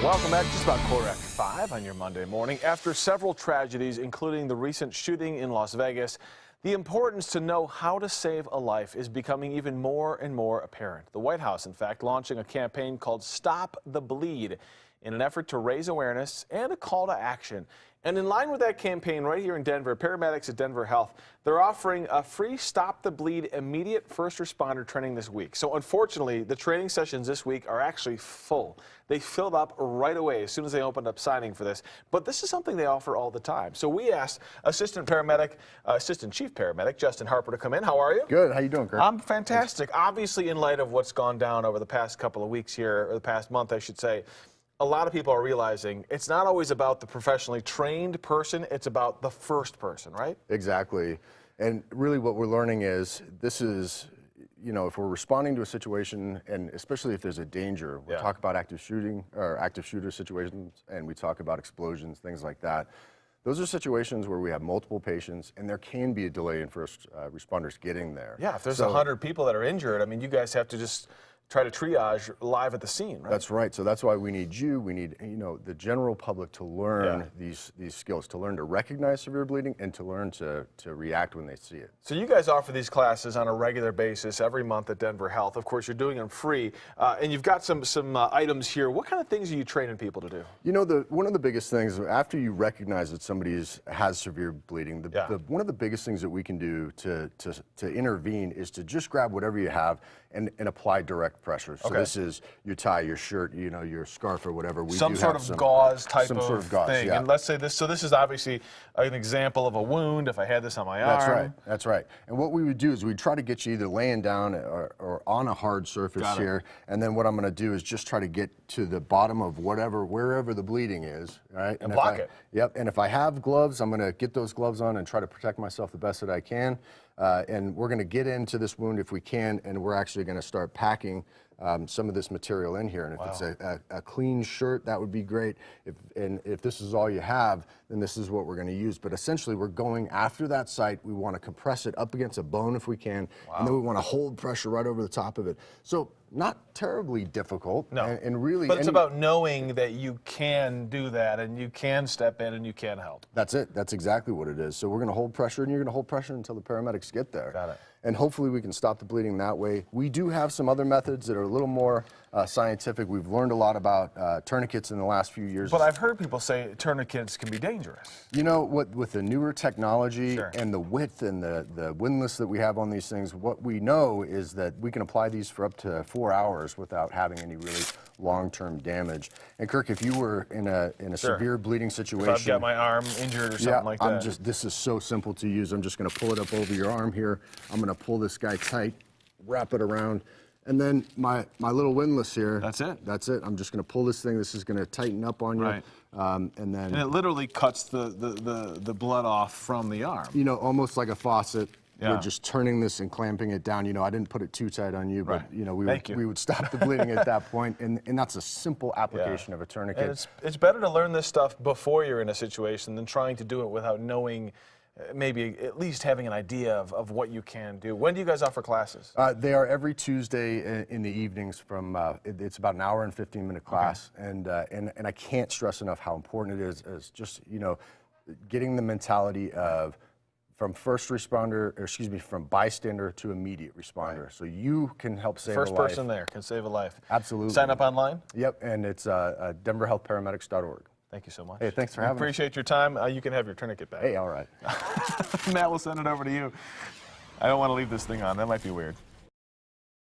Welcome back. Just about 5:15 on your Monday morning. After several tragedies, including the recent shooting in Las Vegas, the importance to know how to save a life is becoming even more and more apparent. The White House, in fact, launching a campaign called Stop the Bleed in an effort to raise awareness and a call to action. And in line with that campaign, right here in Denver, paramedics at Denver Health, they're offering a free Stop the Bleed immediate first responder training this week. So unfortunately, the training sessions this week are actually full. They filled up right away as soon as they opened up signing for this. But this is something they offer all the time. So we asked Assistant Chief Paramedic Justin Harper to come in. How are you? Good. How you doing, Kurt? I'm fantastic. Obviously, in light of what's gone down over the past couple of weeks here, or the past month, I should say, a lot of people are realizing it's not always about the professionally trained person, it's about the first person, right? Exactly. And really what we're learning is this is, if we're responding to a situation, and especially if there's a danger, we talk about active shooter situations, and we talk about explosions, things like that. Those are situations where we have multiple patients, and there can be a delay in first responders getting there. Yeah, if there's 100 people that are injured, I mean, you guys have to just try to triage live at the scene, right? That's right. So that's why we need the general public to learn these skills, to learn to recognize severe bleeding and to learn to react when they see it. So you guys offer these classes on a regular basis every month at Denver Health. Of course, you're doing them free, and you've got some items here. What kind of things are you training people to do? One of the biggest things, after you recognize that somebody has severe bleeding, one of the biggest things that we can do to intervene is to just grab whatever you have and apply direct pressure. So this is your tie, your shirt, your scarf or whatever. Some sort of gauze type of thing. Yeah. And let's say this, so this is obviously an example of a wound if I had this on my arm. That's right. And what we would do is we'd try to get you either laying down or on a hard surface here. And then what I'm going to do is just try to get to the bottom of wherever the bleeding is. Right? And block it. Yep. And if I have gloves, I'm going to get those gloves on and try to protect myself the best that I can. And we're going to get into this wound if we can, and we're actually going to start packing some of this material in here. And if it's a clean shirt, that would be great. If this is all you have, then this is what we're going to use. But essentially, we're going after that site. We want to compress it up against a bone if we can, and then we want to hold pressure right over the top of it. So not terribly difficult. No. And really, but it's about knowing that you can do that, and you can step in, and you can help. That's it. That's exactly what it is. So we're going to hold pressure, and you're going to hold pressure until the paramedics get there. Got it. And hopefully we can stop the bleeding that way. We do have some other methods that are a little more scientific. We've learned a lot about tourniquets in the last few years. But I've heard people say tourniquets can be dangerous. With the newer technology and the width and the windlass that we have on these things, what we know is that we can apply these for up to 4 hours without having any really long-term damage. And Kirk, if you were in a severe bleeding situation, if I've got my arm injured or something like that. This is so simple to use. I'm just going to pull it up over your arm here. I'm going to pull this guy tight, wrap it around, and then my little windlass here. That's it. That's it. I'm just going to pull this thing. This is going to tighten up on you. Right. And it literally cuts the blood off from the arm. Almost like a faucet. We're just turning this and clamping it down. I didn't put it too tight on you, but we would stop the bleeding at that point, and that's a simple application of a tourniquet. And it's better to learn this stuff before you're in a situation than trying to do it without knowing, maybe at least having an idea of what you can do. When do you guys offer classes? They are every Tuesday in the evenings from, it's about an hour and 15-minute class. And I can't stress enough how important it is just, getting the mentality of from from bystander to immediate responder. Right. So you can help save a life. First person there can save a life. Absolutely. Sign up online? Yep, and it's denverhealthparamedics.org. Thank you so much. Hey, thanks for having me. Appreciate your time. You can have your tourniquet back. Hey, all right. Matt will send it over to you. I don't want to leave this thing on. That might be weird.